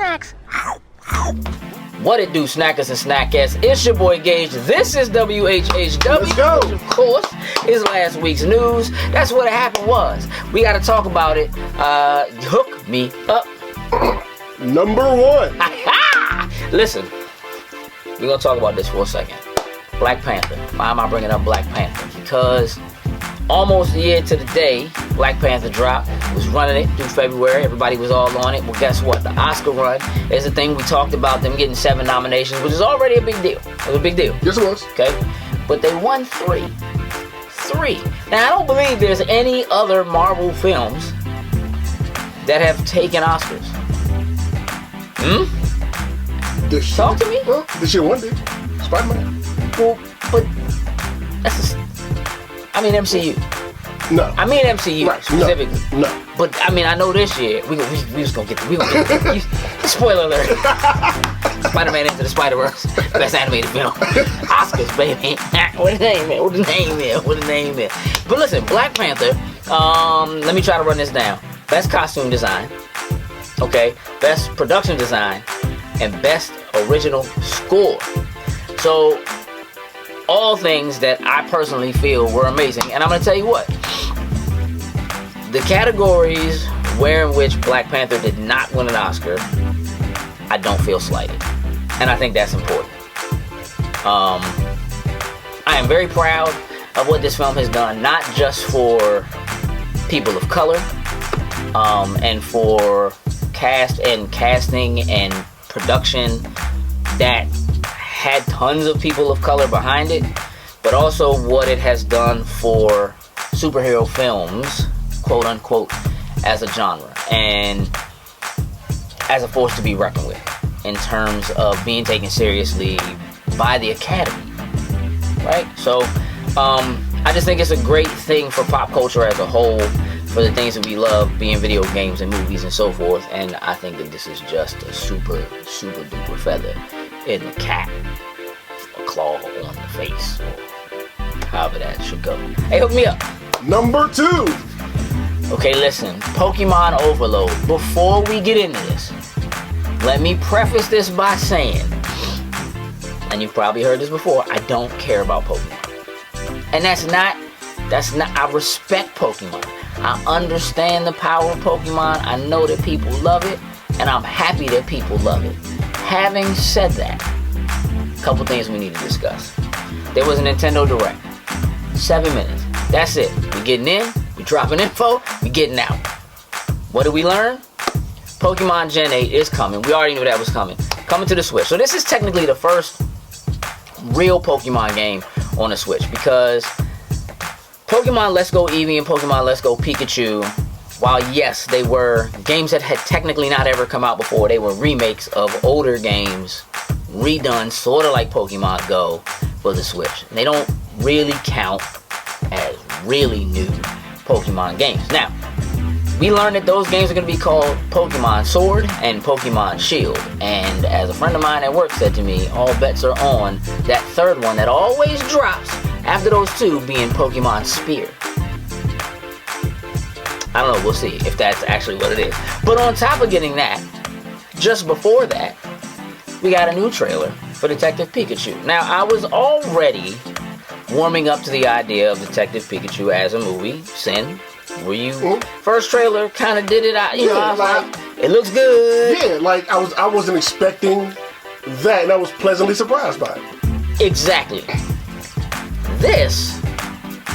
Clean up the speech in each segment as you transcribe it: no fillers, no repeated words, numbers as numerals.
snacks. What it do, snackers and snackettes? It's your boy Gage. This is WHHW. Let's go. Which, of course, is last week's news. That's what happened was. We got to talk about it. Hook me up. Number one. Listen, we're going to talk about this for a second. Black Panther. Why am I bringing up Black Panther? Because almost a year to the day, Black Panther dropped. Was running it through February. Everybody was all on it. Well, guess what? The Oscar run is a thing. We talked about them getting 7 nominations, which is already a big deal. It was a big deal. Yes, it was. Okay? But they won 3. 3. Now, I don't believe there's any other Marvel films that have taken Oscars. Talk to me? Well, this year one did. Spider-Man. Well, but that's MCU. No. I mean MCU Right. specifically. No. But I mean, I know this year we was gonna get spoiler alert. Spider-Man Into the Spider-Verse, best animated film. Oscars, baby. What the name is? But listen, Black Panther. Let me try to run this down. Best costume design. Okay. Best production design, and best original score. So, all things that I personally feel were amazing. And I'm going to tell you what. The categories in which Black Panther did not win an Oscar, I don't feel slighted. And I think that's important. I am very proud of what this film has done, not just for people of color, and for casting and production that had tons of people of color behind it, but also what it has done for superhero films, quote unquote, as a genre and as a force to be reckoned with in terms of being taken seriously by the Academy, right? So I just think it's a great thing for pop culture as a whole, for the things that we love, being video games and movies and so forth. And I think that this is just a super, super duper feather in the cap, a claw on the face, or however that should go. Hey, hook me up. Number 2. Okay, listen, Pokemon Overload. Before we get into this, let me preface this by saying, and you've probably heard this before, I don't care about Pokemon. And that's not, I respect Pokemon. I understand the power of Pokemon. I know that people love it, and I'm happy that people love it. Having said that, a couple things we need to discuss. There was a Nintendo Direct. 7 minutes. That's it. We getting in, we dropping info, we getting out. What did we learn? Pokemon Gen 8 is coming. We already knew that was coming. Coming to the Switch. So this is technically the first real Pokemon game on the Switch, because Pokemon Let's Go Eevee and Pokemon Let's Go Pikachu, while yes, they were games that had technically not ever come out before, they were remakes of older games, redone sort of like Pokemon Go for the Switch. And they don't really count as really new Pokemon games. Now, we learned that those games are going to be called Pokemon Sword and Pokemon Shield. And as a friend of mine at work said to me, all bets are on that third one that always drops after those two being Pokemon Spear. I don't know, we'll see if that's actually what it is. But on top of getting that, just before that, we got a new trailer for Detective Pikachu. Now, I was already warming up to the idea of Detective Pikachu as a movie. Sin, were you? First trailer kind of did it. I was like, it looks good. Yeah, like I wasn't expecting that, and I was pleasantly surprised by it. Exactly. This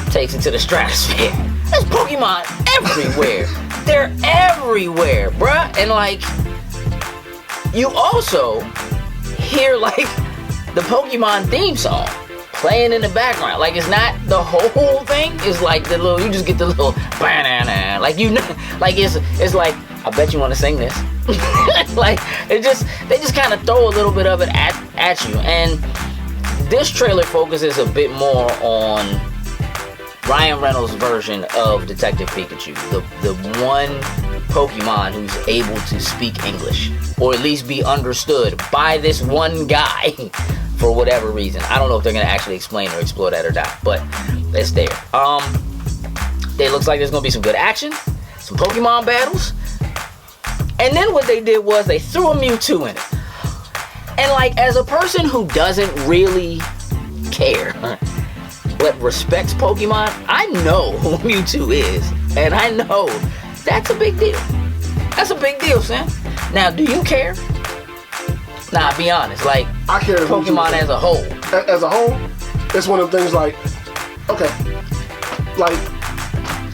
takes it to the stratosphere. There's Pokemon everywhere. They're everywhere, bruh. And like, you also hear like the Pokemon theme song playing in the background. Like, it's not the whole thing. It's like the little, you just get the little banana. Like, you know, like it's like, I bet you want to sing this. Like, they just kind of throw a little bit of it at you. And this trailer focuses a bit more on Ryan Reynolds' version of Detective Pikachu, the one Pokemon who's able to speak English, or at least be understood by this one guy for whatever reason. I don't know if they're gonna actually explain or explore that or not, but it's there. It looks like there's gonna be some good action, some Pokemon battles, And then what they did was they threw a Mewtwo in it. And like, as a person who doesn't really care, but respects Pokemon, I know who Mewtwo is. And I know that's a big deal. That's a big deal, Sam. Now, do you care? Nah, be honest. Like, I care Pokemon as a whole. As a whole, it's one of the things like, okay, like,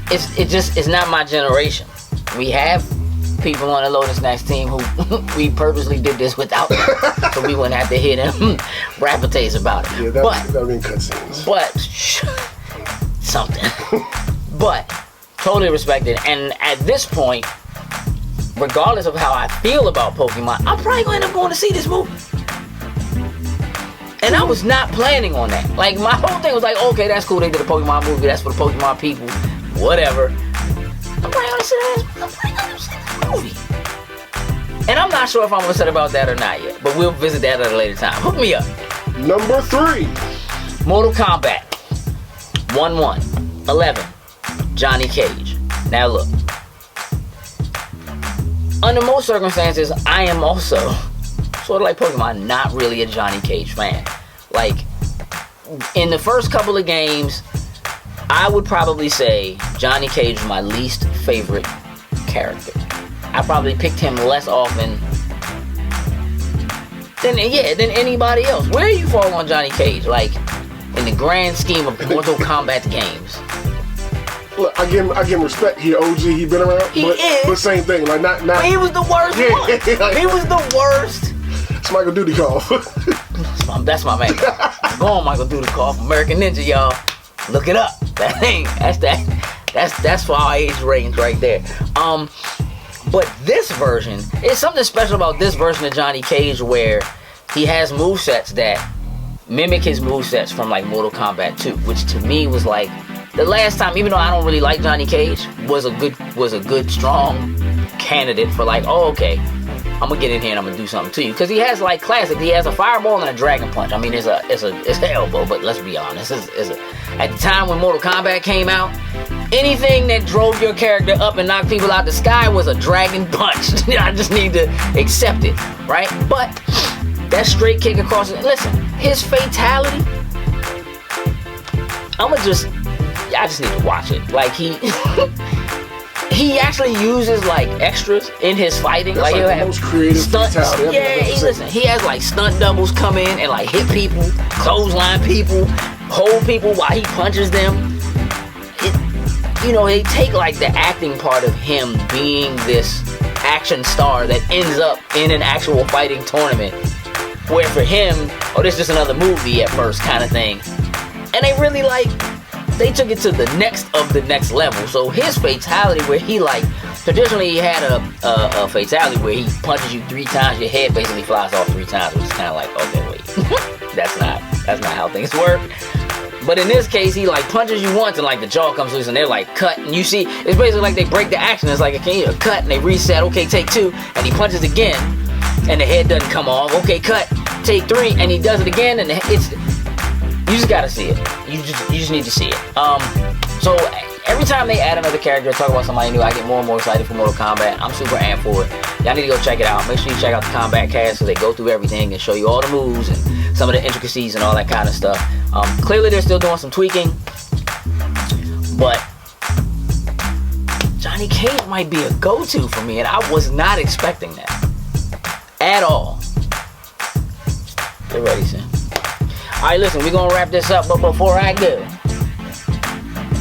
it's not my generation. We have people on the Lotus Snacks team who we purposely did this without them, so we wouldn't have to hear them rapportates about it. Yeah, that would be in cutscenes. But something. But totally respect it. And at this point, regardless of how I feel about Pokemon, I'm probably going to end up going to see this movie. And I was not planning on that. Like, my whole thing was like, okay, that's cool. They did a Pokemon movie. That's for the Pokemon people. Whatever. I'm probably going to see this movie. And I'm not sure if I'm upset about that or not yet. But we'll visit that at a later time. Hook me up. Number 3. Mortal Kombat. 1-1. 11. Johnny Cage. Now look. Under most circumstances, I am also, sort of like Pokemon, not really a Johnny Cage fan. Like, in the first couple of games, I would probably say Johnny Cage is my least favorite character. I probably picked him less often than anybody else. Where do you fall on Johnny Cage? Like, in the grand scheme of Mortal Kombat games. Look, I give him respect. He OG. He been around. But same thing. Like not. But he was the worst one. Like, he was the worst. It's Michael Dudikoff. That's my man. Go on, Michael Dudikoff, American Ninja, y'all. Look it up. That's for our age range right there. But this version, it's something special about this version of Johnny Cage where he has movesets that mimic his movesets from like Mortal Kombat 2, which to me was like the last time, even though I don't really like Johnny Cage, was a good strong candidate for like, oh, okay, I'm gonna get in here and I'm gonna do something to you. Because he has like classic, he has a fireball and a dragon punch. I mean, it's an elbow, but let's be honest, at the time when Mortal Kombat came out, anything that drove your character up and knocked people out the sky was a dragon punch. I just need to accept it, right? But that straight kick across it. Listen, his fatality, I just need to watch it. Like, he actually uses like extras in his fighting. That's like the most creative stunts. fatality. Yeah, he has like stunt doubles come in and like hit people, clothesline people, hold people while he punches them. They take like the acting part of him being this action star that ends up in an actual fighting tournament, where for him, oh, this is just another movie at first kind of thing. And they really they took it to the next level. So his fatality, where he traditionally he had a fatality where he punches you 3 times, your head basically flies off 3 times, which is kind of like, okay, wait, that's not how things work. But in this case, he punches you once and the jaw comes loose and they're cut, and you see it's basically like they break the action. It's like a cut and they reset. Okay, take 2, and he punches again, and the head doesn't come off. Okay, cut, take 3, and he does it again, and you just gotta see it. You just need to see it. So every time they add another character, talk about somebody new, I get more and more excited for Mortal Kombat. I'm super amped for it. Y'all need to go check it out. Make sure you check out the Combat Cast, so they go through everything and show you all the moves and some of the intricacies and all that kind of stuff. Clearly they're still doing some tweaking, but Johnny Cage might be a go-to for me, and I was not expecting that at all. Get ready, Sam. Alright, listen, we're gonna wrap this up, but before I go,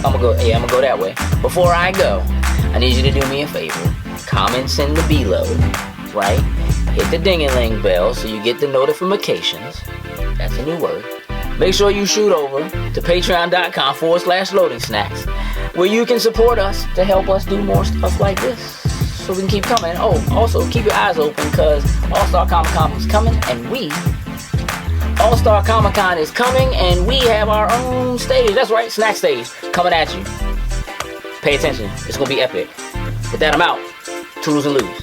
I'm gonna go that way. Before I go, I need you to do me a favor. Comments in the below, right? Hit the ding-a-ling bell so you get the notifications. That's a new word. Make sure you shoot over to patreon.com/loading snacks, where you can support us to help us do more stuff like this, so we can keep coming. Oh, also keep your eyes open, because All-Star Comic-Con is coming, and All-Star Comic-Con is coming, and we have our own stage. That's right, snack stage, coming at you. Pay attention. It's going to be epic. With that, I'm out. Toodles and lose.